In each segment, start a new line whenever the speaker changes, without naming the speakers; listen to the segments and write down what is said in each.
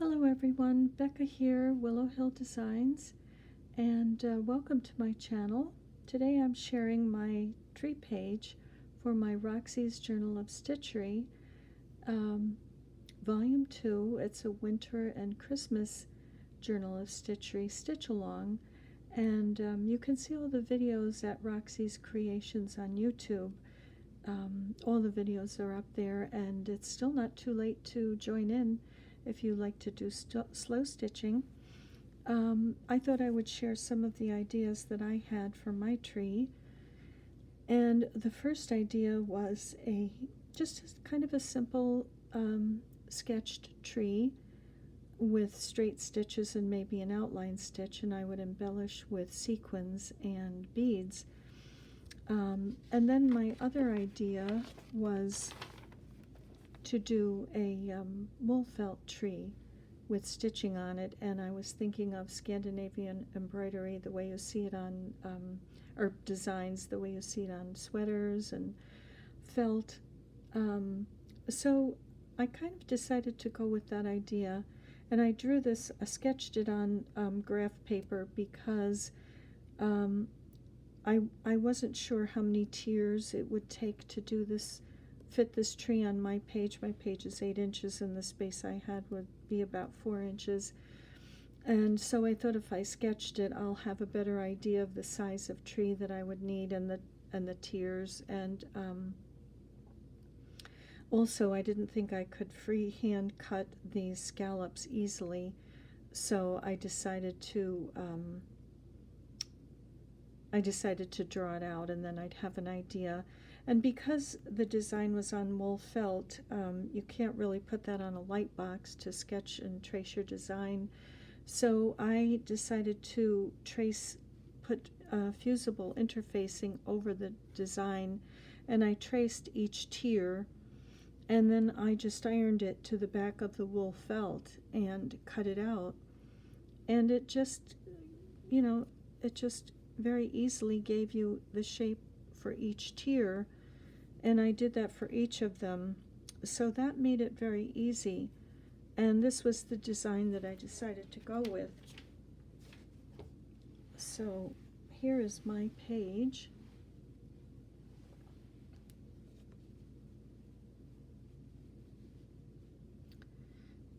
Hello everyone, Becca here, Willow Hill Designs, and welcome to my channel. Today I'm sharing my tree page for my Roxy's Journal of Stitchery, Volume 2. It's a winter and Christmas Journal of Stitchery Stitch Along, and you can see all the videos at Roxy's Creations on YouTube. All the videos are up there, and it's still not too late to join in if you like to do slow stitching. I thought I would share some of the ideas that I had for my tree. And the first idea was just kind of a simple sketched tree with straight stitches and maybe an outline stitch, and I would embellish with sequins and beads. And then my other idea was to do a wool felt tree with stitching on it, and I was thinking of Scandinavian embroidery, the way you see it on, or designs the way you see it on sweaters and felt. So I kind of decided to go with that idea, and I drew this, I sketched it on graph paper because I wasn't sure how many tiers it would take to do this, fit this tree on my page. My page is 8 inches and the space I had would be about 4 inches. And so I thought if I sketched it, I'll have a better idea of the size of tree that I would need and the tiers. And also I didn't think I could freehand cut these scallops easily, so I decided to draw it out, and then I'd have an idea. And because the design was on wool felt, you can't really put that on a light box to sketch and trace your design. So I decided to put fusible interfacing over the design, and I traced each tier, and then I just ironed it to the back of the wool felt and cut it out. And it just, it just very easily gave you the shape for each tier, and I did that for each of them, so that made it very easy. And this was the design that I decided to go with. So here is my page.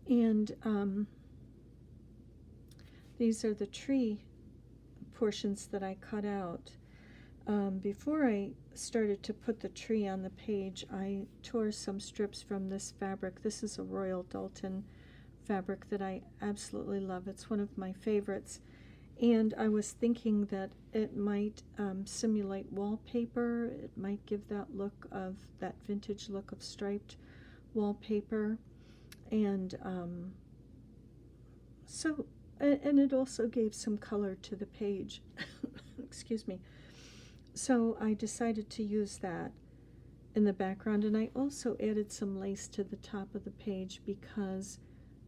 And these are the tree portions that I cut out. Before I started to put the tree on the page, I tore some strips from this fabric. This is a Royal Doulton fabric that I absolutely love. It's one of my favorites. And I was thinking that it might simulate wallpaper. It might give that look of, that vintage look of striped wallpaper. And and it also gave some color to the page. Excuse me. So I decided to use that in the background, and I also added some lace to the top of the page because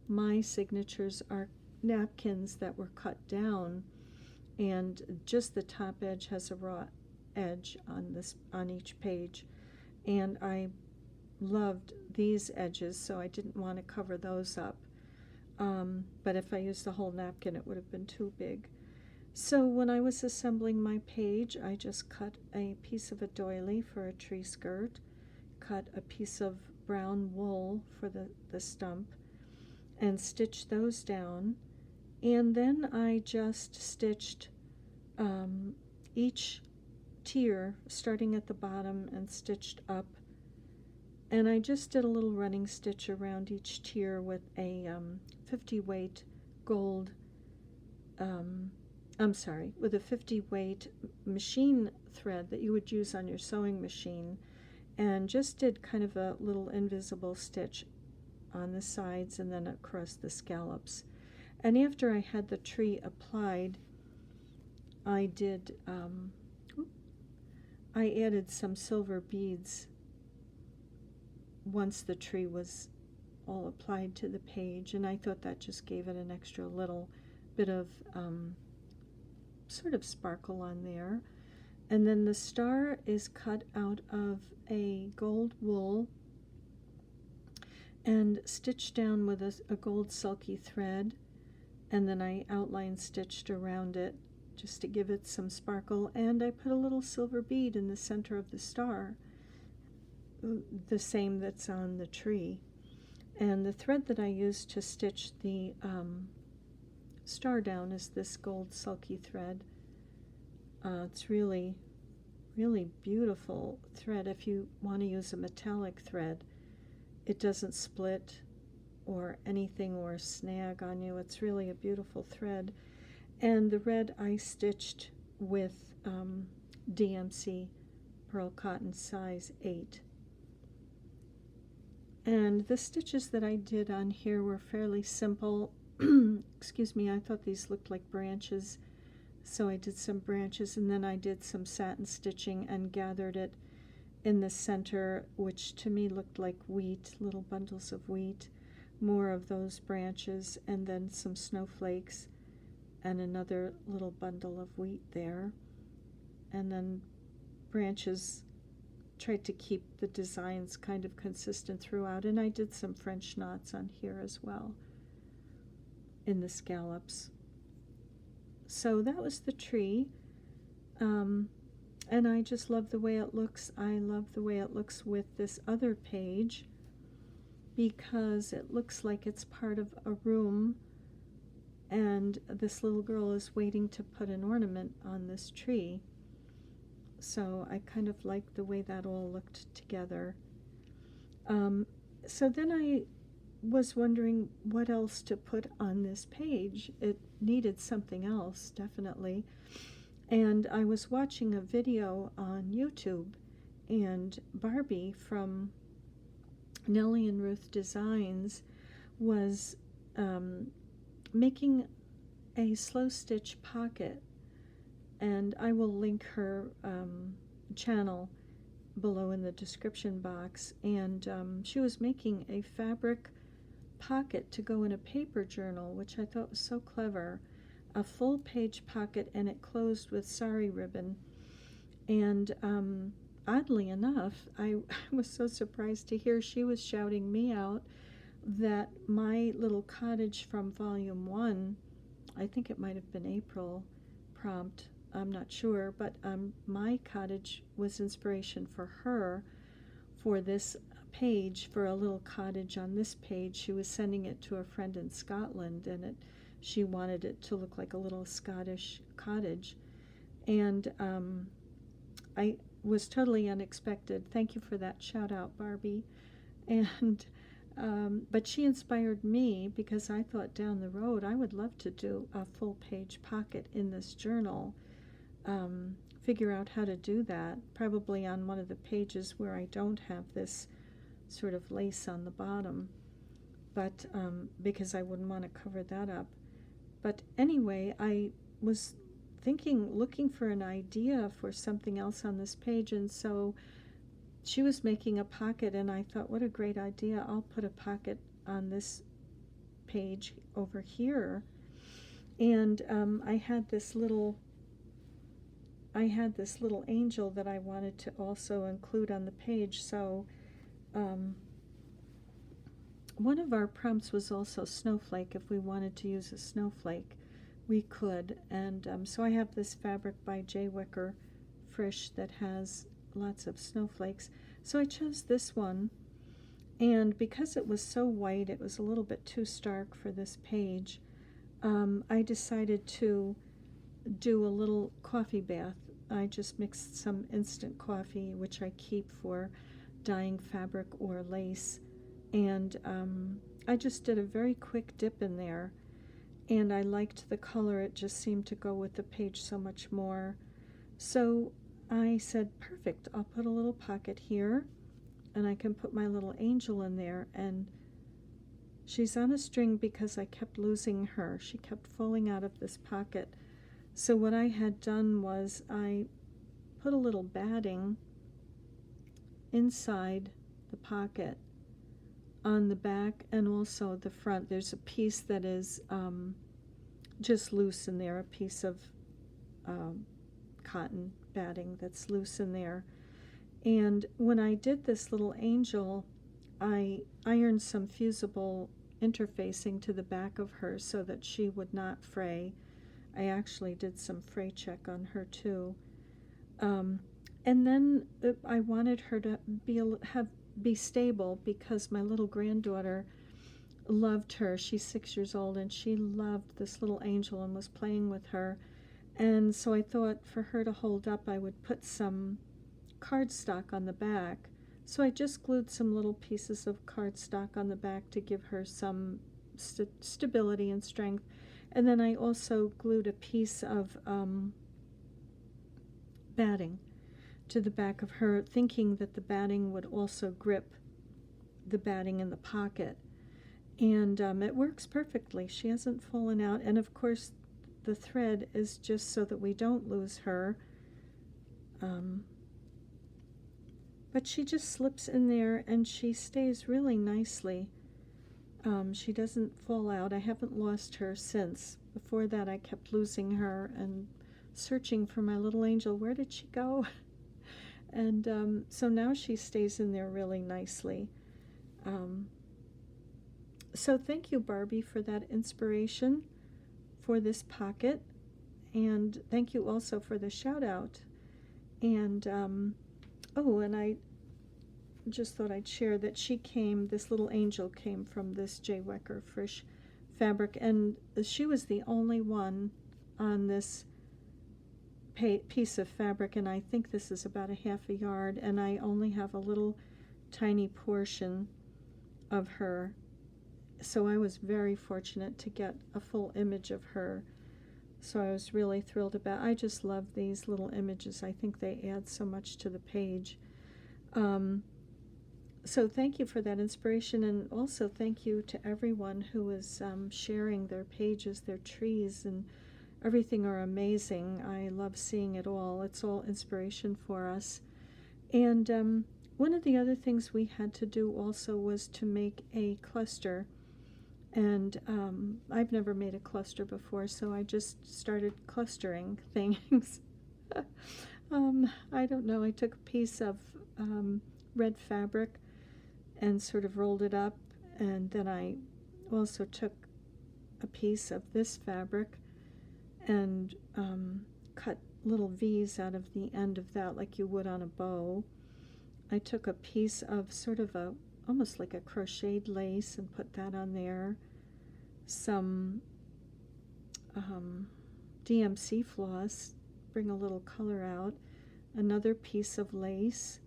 my signatures are napkins that were cut down, and just the top edge has a raw edge on each page, and I loved these edges, so I didn't want to cover those up. But if I used the whole napkin, it would have been too big. So when I was assembling my page, I just cut a piece of a doily for a tree skirt, cut a piece of brown wool for the stump, and stitched those down. And then I just stitched each tier, starting at the bottom, and stitched up. And I just did a little running stitch around each tier with a 50 weight gold, with a 50 weight machine thread that you would use on your sewing machine, and just did kind of a little invisible stitch on the sides and then across the scallops. And after I had the tree applied, I added some silver beads once the tree was all applied to the page, and I thought that just gave it an extra little bit of sort of sparkle on there. And then the star is cut out of a gold wool, and stitched down with a gold sulky thread, and then I outline stitched around it just to give it some sparkle, and I put a little silver bead in the center of the star, the same that's on the tree. And the thread that I used to stitch the star down is this gold sulky thread. It's really, really beautiful thread. If you want to use a metallic thread, it doesn't split or anything or snag on you. It's really a beautiful thread. And the red I stitched with DMC Pearl Cotton size 8. And the stitches that I did on here were fairly simple. Excuse me, I thought these looked like branches, so I did some branches, and then I did some satin stitching and gathered it in the center, which to me looked like wheat, little bundles of wheat, more of those branches, and then some snowflakes and another little bundle of wheat there, and then branches. Tried to keep the designs kind of consistent throughout, and I did some French knots on here as well in the scallops. So that was the tree, and I just love the way it looks. I love the way it looks with this other page because it looks like it's part of a room, and this little girl is waiting to put an ornament on this tree. So I kind of liked the way that all looked together. So then I was wondering what else to put on this page. It needed something else, definitely. And I was watching a video on YouTube, and Barbie from Nellie and Ruth Designs was making a slow stitch pocket, and I will link her channel below in the description box. And she was making a fabric pocket to go in a paper journal, which I thought was so clever. A full page pocket, and it closed with sari ribbon. And oddly enough, I was so surprised to hear she was shouting me out that my little cottage from volume 1, I think it might have been April prompt, I'm not sure, but my cottage was inspiration for her for this page, for a little cottage on this page. She was sending it to a friend in Scotland, and she wanted it to look like a little Scottish cottage. And I was totally unexpected. Thank you for that shout out, Barbie. And but she inspired me because I thought down the road I would love to do a full page pocket in this journal. Figure out how to do that, probably on one of the pages where I don't have this sort of lace on the bottom, but because I wouldn't want to cover that up. But anyway, I was looking for an idea for something else on this page, and so she was making a pocket, and I thought, what a great idea. I'll put a pocket on this page over here. And I had this little angel that I wanted to also include on the page. So one of our prompts was also snowflake. If we wanted to use a snowflake, we could. And so I have this fabric by J. Wicker Frisch that has lots of snowflakes. So I chose this one, and because it was so white, it was a little bit too stark for this page. I decided to do a little coffee bath. I just mixed some instant coffee, which I keep for dyeing fabric or lace, and I just did a very quick dip in there, and I liked the color. It just seemed to go with the page so much more. So I said, perfect, I'll put a little pocket here, and I can put my little angel in there. And she's on a string because I kept losing her. She kept falling out of this pocket. So what I had done was I put a little batting inside the pocket on the back and also the front. There's a piece that is just loose in there, a piece of cotton batting that's loose in there. And when I did this little angel, I ironed some fusible interfacing to the back of her so that she would not fray. I actually did some fray check on her too. And then I wanted her to be stable because my little granddaughter loved her. She's 6 years old, and she loved this little angel and was playing with her. And so I thought for her to hold up, I would put some cardstock on the back. So I just glued some little pieces of cardstock on the back to give her some stability and strength. And then I also glued a piece of batting to the back of her, thinking that the batting would also grip the batting in the pocket. And it works perfectly. She hasn't fallen out. And of course, the thread is just so that we don't lose her. But she just slips in there and she stays really nicely. She doesn't fall out. I haven't lost her since. Before that, I kept losing her and searching for my little angel. Where did she go? And so now she stays in there really nicely. So thank you, Barbie, for that inspiration for this pocket. And thank you also for the shout out. And, oh, and I just thought I'd share that this little angel came from this J. Wecker Frisch fabric. And she was the only one on this piece of fabric. And I think this is about a half a yard. And I only have a little tiny portion of her. So I was very fortunate to get a full image of her. So I was really thrilled about. I just love these little images. I think they add so much to the page. So thank you for that inspiration, and also thank you to everyone who is sharing their pages. Their trees and everything are amazing. I love seeing it all. It's all inspiration for us. And one of the other things we had to do also was to make a cluster. And I've never made a cluster before, so I just started clustering things. I don't know, I took a piece of red fabric and sort of rolled it up, and then I also took a piece of this fabric and cut little V's out of the end of that like you would on a bow. I took a piece of sort of almost like a crocheted lace and put that on there. Some DMC floss, bring a little color out. Another piece of lace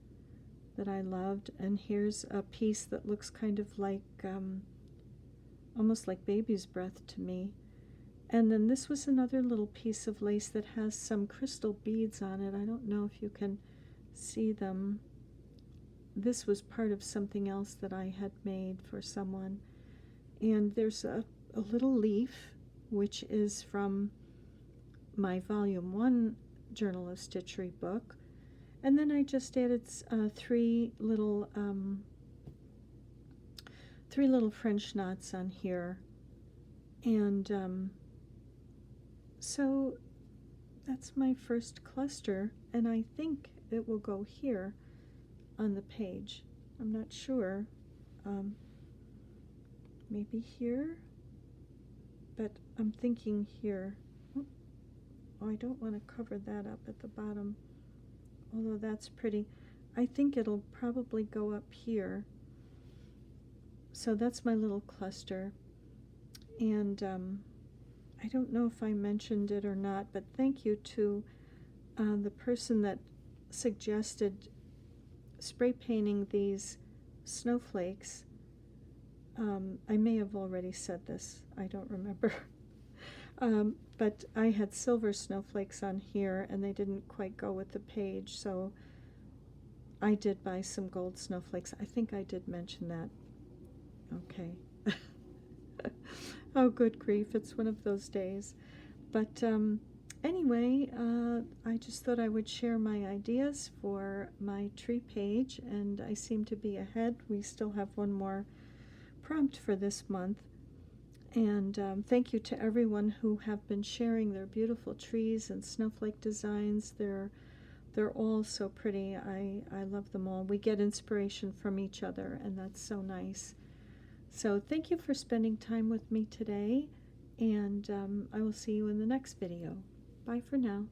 that I loved, and here's a piece that looks kind of like almost like baby's breath to me. And then this was another little piece of lace that has some crystal beads on it. I don't know if you can see them. This was part of something else that I had made for someone. And there's a little leaf, which is from my Volume 1 Journal of Stitchery book. And then I just added three little French knots on here. And so that's my first cluster, and I think it will go here on the page. I'm not sure. Maybe here, but I'm thinking here. Oh, I don't want to cover that up at the bottom, although that's pretty. I think it'll probably go up here. So that's my little cluster. And I don't know if I mentioned it or not, but thank you to the person that suggested spray painting these snowflakes. I may have already said this, I don't remember. But I had silver snowflakes on here and they didn't quite go with the page, so I did buy some gold snowflakes. I think I did mention that. Okay. Oh, good grief, it's one of those days. But anyway, I just thought I would share my ideas for my tree page, and I seem to be ahead. We still have one more prompt for this month. And thank you to everyone who have been sharing their beautiful trees and snowflake designs. They're they're all so pretty. I love them all. We get inspiration from each other, and that's so nice. So thank you for spending time with me today, and I will see you in the next video. Bye for now.